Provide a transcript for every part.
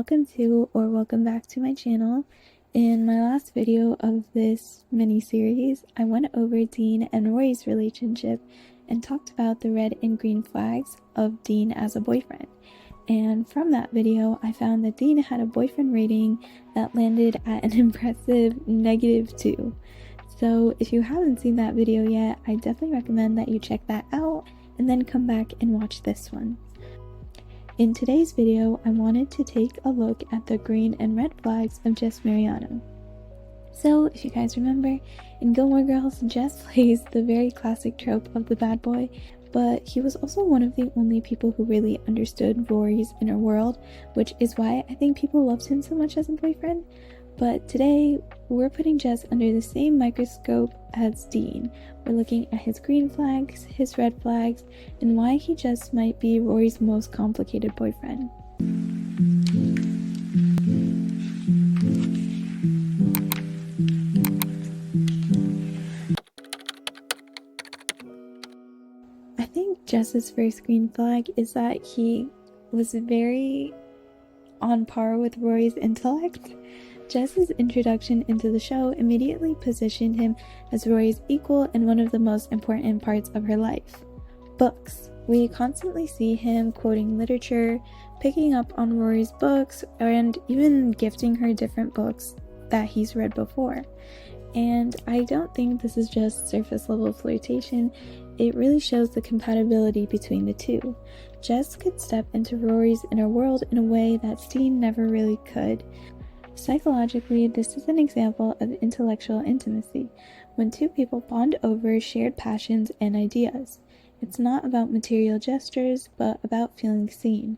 welcome to or welcome back to my channel. In my last video of this mini-series, I went over Dean and Rory's relationship and talked about the red and green flags of Dean as a boyfriend. And from that video, I found that Dean had a boyfriend rating that landed at an impressive -2. So if you haven't seen that video yet, I definitely recommend that you check that out and then come back and watch this one. In today's video, I wanted to take a look at the green and red flags of Jess Mariano. So, if you guys remember, in Gilmore Girls, Jess plays the very classic trope of the bad boy, but he was also one of the only people who really understood Rory's inner world, which is why I think people loved him so much as a boyfriend. But today, we're putting Jess under the same microscope as Dean. We're looking at his green flags, his red flags, and why he just might be Rory's most complicated boyfriend. I think Jess's first green flag is that he was very on par with Rory's intellect. Jess's introduction into the show immediately positioned him as Rory's equal and one of the most important parts of her life. Books. We constantly see him quoting literature, picking up on Rory's books, and even gifting her different books that he's read before. And I don't think this is just surface level flirtation, it really shows the compatibility between the two. Jess could step into Rory's inner world in a way that Dean never really could. Psychologically, this is an example of intellectual intimacy, when two people bond over shared passions and ideas. It's not about material gestures, but about feeling seen.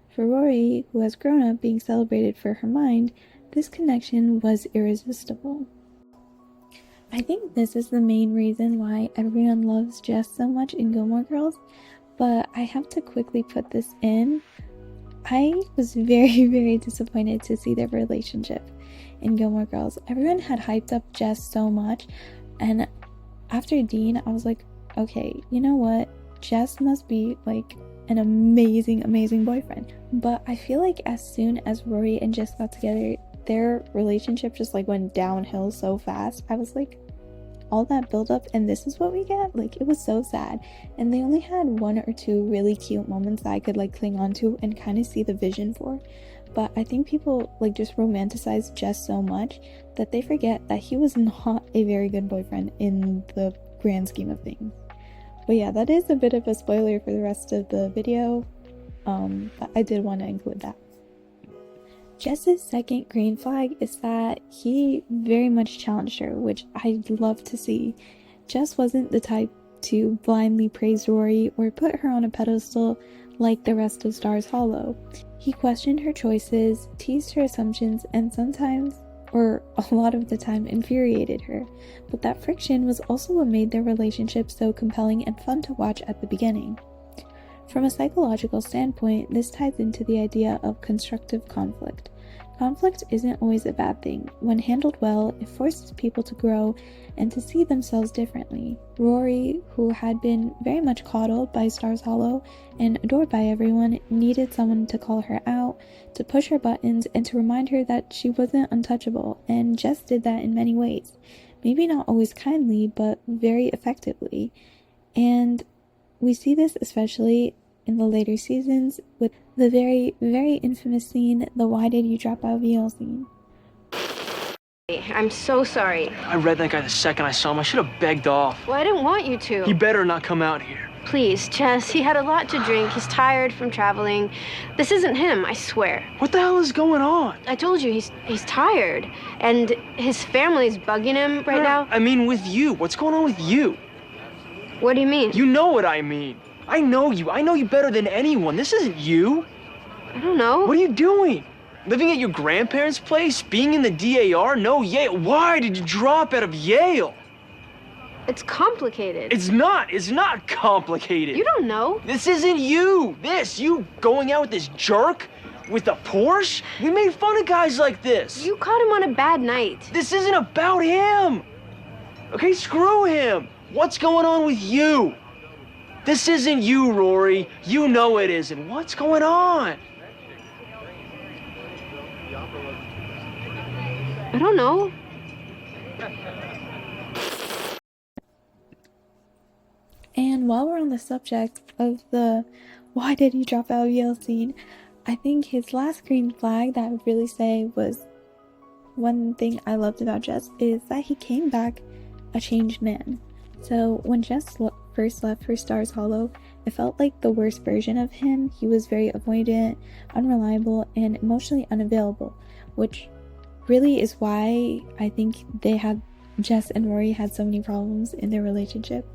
For Rory, who has grown up being celebrated for her mind, this connection was irresistible. I think this is the main reason why everyone loves Jess so much in Gilmore Girls, but I have to quickly put this in. I was very disappointed to see their relationship in Gilmore Girls. Everyone had hyped up Jess so much, and after Dean, I was like, okay, you know what? Jess must be like an amazing boyfriend. But I feel like as soon as Rory and Jess got together, their relationship just like went downhill so fast. I was like, all that build up and this is what we get? Like, it was so sad. And they only had one or two really cute moments that I could like cling on to and kind of see the vision for. But I think people like just romanticize Jess so much that they forget that he was not a very good boyfriend in the grand scheme of things. But yeah, that is a bit of a spoiler for the rest of the video, but I did want to include that. Jess's second green flag is that he very much challenged her, which I'd love to see. Jess wasn't the type to blindly praise Rory or put her on a pedestal like the rest of Stars Hollow. He questioned her choices, teased her assumptions, and sometimes, or a lot of the time, infuriated her. But that friction was also what made their relationship so compelling and fun to watch at the beginning. From a psychological standpoint, this ties into the idea of constructive conflict. Conflict isn't always a bad thing. When handled well, it forces people to grow and to see themselves differently. Rory, who had been very much coddled by Stars Hollow and adored by everyone, needed someone to call her out, to push her buttons, and to remind her that she wasn't untouchable, and Jess did that in many ways. Maybe not always kindly, but very effectively. And we see this especially in the later seasons with the very infamous scene, the "why did you drop out" Yale scene. I'm so sorry. I read that guy the second I saw him. I should have begged off. Well, I didn't want you to. He better not come out here. Please, Jess, he had a lot to drink. He's tired from traveling. This isn't him, I swear. What the hell is going on? I told you, he's tired. And his family's bugging him right now. I mean with you. What's going on with you? What do you mean? You know what I mean. I know you. I know you better than anyone. This isn't you. I don't know. What are you doing? Living at your grandparents' place? Being in the DAR? No, Yale. Why did you drop out of Yale? It's complicated. It's not. It's not complicated. You don't know. This isn't you. You going out with this jerk? With a Porsche? We made fun of guys like this. You caught him on a bad night. This isn't about him. Okay, screw him. What's going on with you? This isn't you, Rory. You know it isn't. What's going on? I don't know. And while we're on the subject of the why did he drop out of Yale scene, I think his last green flag that I would really say was one thing I loved about Jess is that he came back a changed man. So when Jess first left for Stars Hollow, it felt like the worst version of him. He was very avoidant, unreliable, and emotionally unavailable, which really is why I think Jess and Rory had so many problems in their relationship.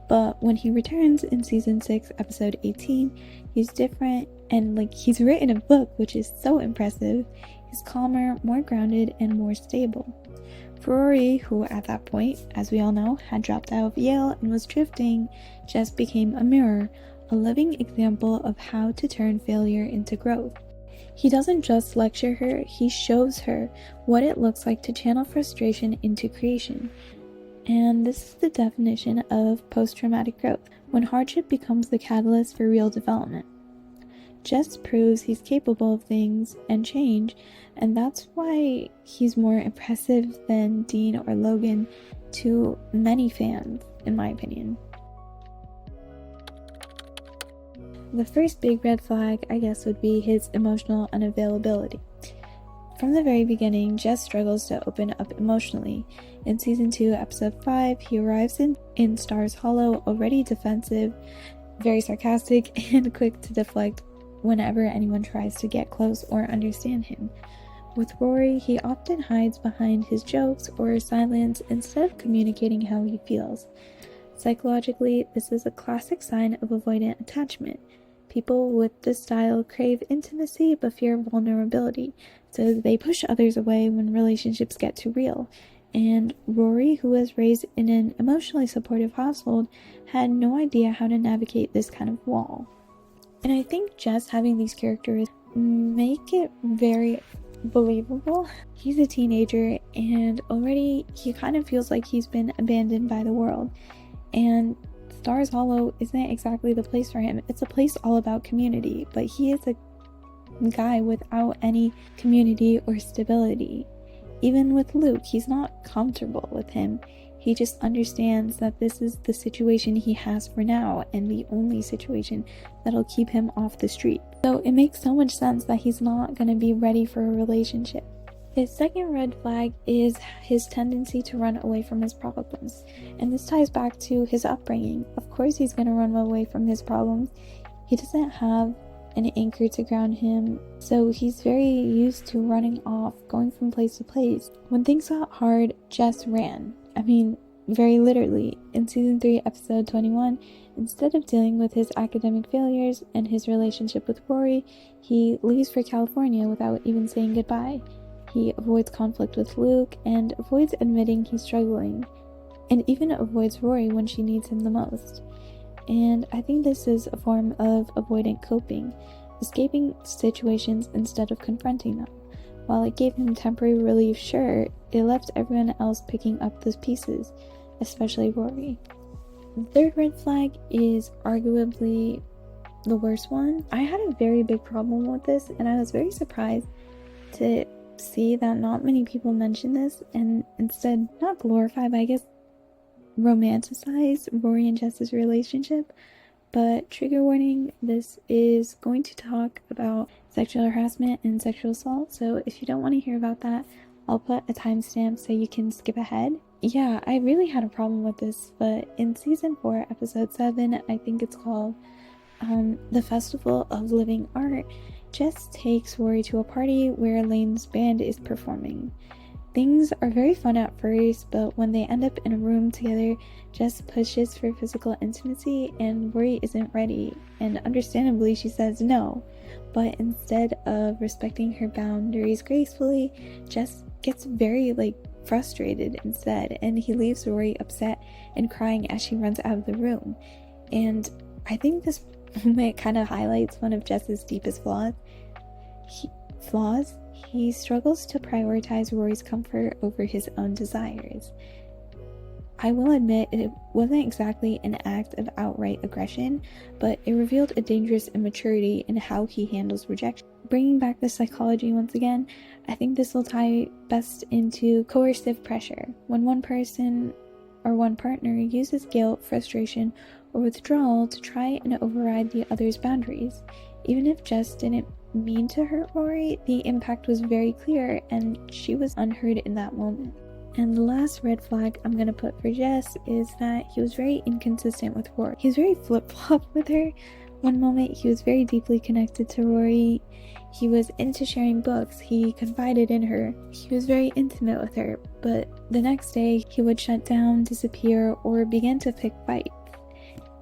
But when he returns in season 6, episode 18, he's different, and he's written a book, which is so impressive. He's calmer, more grounded, and more stable. For Rory, who at that point, as we all know, had dropped out of Yale and was drifting, Jess became a mirror, a living example of how to turn failure into growth. He doesn't just lecture her, he shows her what it looks like to channel frustration into creation. And this is the definition of post-traumatic growth, when hardship becomes the catalyst for real development. Jess proves he's capable of things and change, and that's why he's more impressive than Dean or Logan to many fans, in my opinion. The first big red flag, I guess, would be his emotional unavailability. From the very beginning, Jess struggles to open up emotionally. In season 2, episode 5, he arrives in Stars Hollow already defensive, very sarcastic, and quick to deflect whenever anyone tries to get close or understand him. With Rory, he often hides behind his jokes or silence instead of communicating how he feels. Psychologically, this is a classic sign of avoidant attachment. People with this style crave intimacy but fear vulnerability, so they push others away when relationships get too real. And Rory, who was raised in an emotionally supportive household, had no idea how to navigate this kind of wall. And I think just having these characters make it very believable. He's a teenager and already he kind of feels like he's been abandoned by the world. And Stars Hollow isn't exactly the place for him. It's a place all about community, but he is a guy without any community or stability. Even with Luke, he's not comfortable with him. He just understands that this is the situation he has for now and the only situation that'll keep him off the street. So it makes so much sense that he's not going to be ready for a relationship. His second red flag is his tendency to run away from his problems. And this ties back to his upbringing. Of course he's going to run away from his problems. He doesn't have an anchor to ground him, so he's very used to running off, going from place to place. When things got hard, Jess ran. I mean, very literally. In season 3, episode 21, instead of dealing with his academic failures and his relationship with Rory, he leaves for California without even saying goodbye. He avoids conflict with Luke and avoids admitting he's struggling, and even avoids Rory when she needs him the most. And I think this is a form of avoidant coping, escaping situations instead of confronting them. While it gave him temporary relief, sure, it left everyone else picking up those pieces, especially Rory. The third red flag is arguably the worst one. I had a very big problem with this, and I was very surprised to see that not many people mention this, and instead not glorify, but I guess romanticize Rory and Jess's relationship. But trigger warning, this is going to talk about sexual harassment and sexual assault, so if you don't want to hear about that, I'll put a timestamp so you can skip ahead. Yeah, I really had a problem with this, but in season 4, episode 7, I think it's called The Festival of Living Art, Jess takes Rory to a party where Lane's band is performing. Things are very fun at first, but when they end up in a room together, Jess pushes for physical intimacy and Rory isn't ready, and understandably she says no. But instead of respecting her boundaries gracefully, Jess gets very frustrated instead, and he leaves Rory upset and crying as she runs out of the room. And I think this moment kind of highlights one of Jess's deepest flaws. He struggles to prioritize Rory's comfort over his own desires. I will admit it wasn't exactly an act of outright aggression, but it revealed a dangerous immaturity in how he handles rejection. bringing back the psychology once again, I think this will tie best into coercive pressure. When one person or one partner uses guilt, frustration, or withdrawal to try and override the other's boundaries. Even if Jess didn't mean to hurt Rory, the impact was very clear and she was unheard in that moment. And the last red flag I'm gonna put for Jess is that he was very inconsistent with Rory. He was very flip-flop with her. One moment he was very deeply connected to Rory. He was into sharing books. He confided in her. He was very intimate with her. But the next day he would shut down, disappear, or begin to pick fights.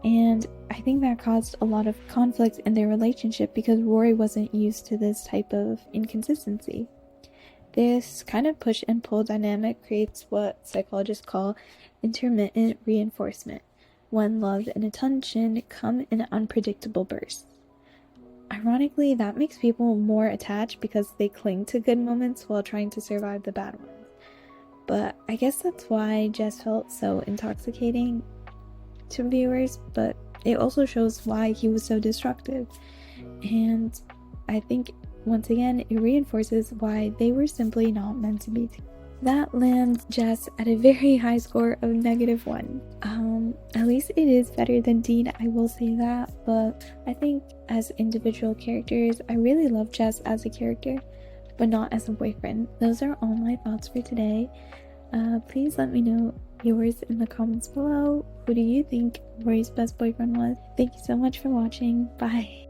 And I think that caused a lot of conflict in their relationship because Rory wasn't used to this type of inconsistency. This kind of push and pull dynamic creates what psychologists call intermittent reinforcement, when love and attention come in unpredictable bursts. Ironically, that makes people more attached because they cling to good moments while trying to survive the bad ones. But I guess that's why Jess felt so intoxicating to viewers, but it also shows why he was so destructive. And I think once again it reinforces why they were simply not meant to be together. That lands Jess at a very high score of -1. At least it is better than Dean, I will say that, but I think as individual characters, I really love Jess as a character, but not as a boyfriend. Those are all my thoughts for today. Please let me know yours in the comments below. Who do you think Rory's best boyfriend was? Thank you so much for watching. Bye.